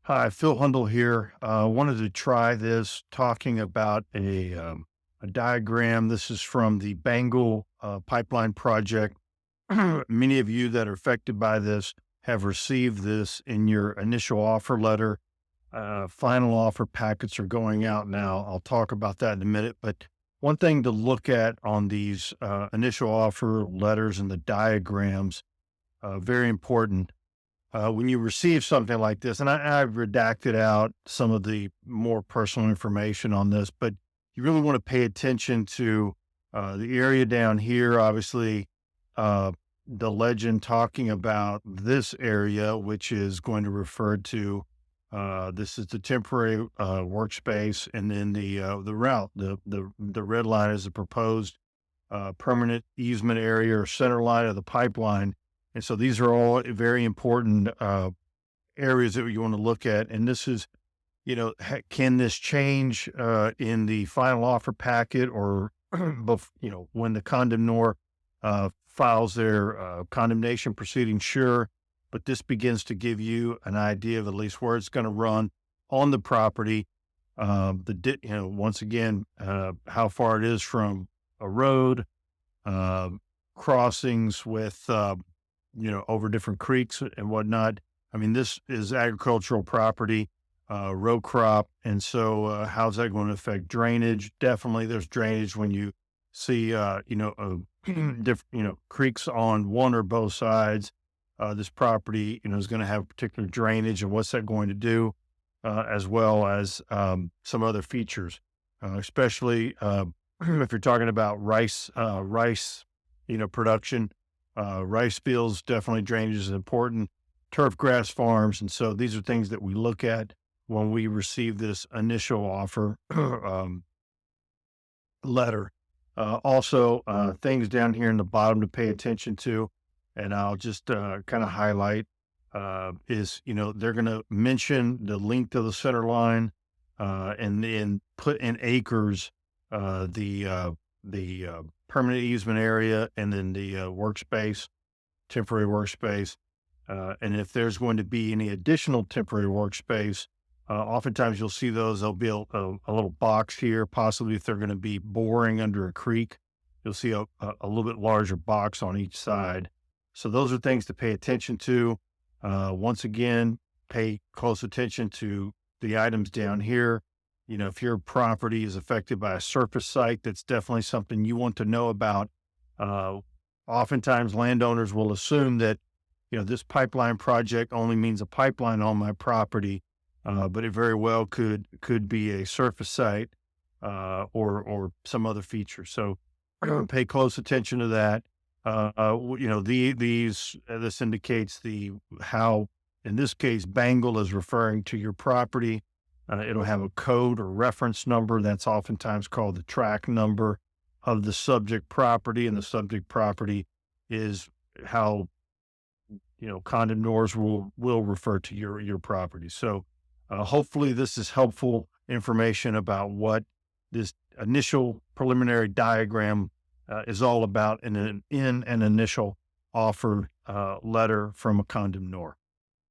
Hi, Phil Hundl here. Wanted to try this talking about a diagram. This is from the BANGL Pipeline Project. Many of you that are affected by this have received this in your initial offer letter. Final offer packets are going out now. I'll talk about that in a minute. But one thing to look at on these initial offer letters and the diagrams, very important when you receive something like this, and I've redacted out some of the more personal information on this, but you really want to pay attention to the area down here. Obviously, the legend talking about this area, which is going to refer to this is the temporary workspace, and then the route, the red line is the proposed permanent easement area or center line of the pipeline. And so these are all very important areas that you want to look at. And this is, can this change in the final offer packet or, when the condemnor files their condemnation proceeding? Sure. But this begins to give you an idea of at least where it's going to run on the property. Once again, how far it is from a road, uh, crossings with, over different creeks and whatnot. I mean, this is agricultural property, row crop. And so, how's that going to affect drainage? Definitely there's drainage when you see, different, creeks on one or both sides. This property, is going to have particular drainage and what's that going to do, as well as, some other features, especially, if you're talking about rice, production. Rice fields, definitely drainage is important. Turf grass farms. And so these are things that we look at when we receive this initial offer letter. Also, things down here in the bottom to pay attention to, and I'll just kind of highlight is, they're going to mention the length of the center line and then put in acres the permanent easement area and then the workspace, temporary workspace. And if there's going to be any additional temporary workspace, oftentimes you'll see those. There'll be a little box here, possibly if they're going to be boring under a creek, you'll see a little bit larger box on each side. So those are things to pay attention to. Once again, pay close attention to the items down here. If your property is affected by a surface site, that's definitely something you want to know about. Uh, Oftentimes, landowners will assume that, this pipeline project only means a pipeline on my property, but it very well could be a surface site or some other feature. So pay close attention to that. This indicates the how. In this case, BANGL is referring to your property. It'll have a code or reference number. That's oftentimes called the track number of the subject property. And the subject property is how, condemnors will refer to your property. So hopefully this is helpful information about what this initial preliminary diagram is all about in an initial offer letter from a condemnor.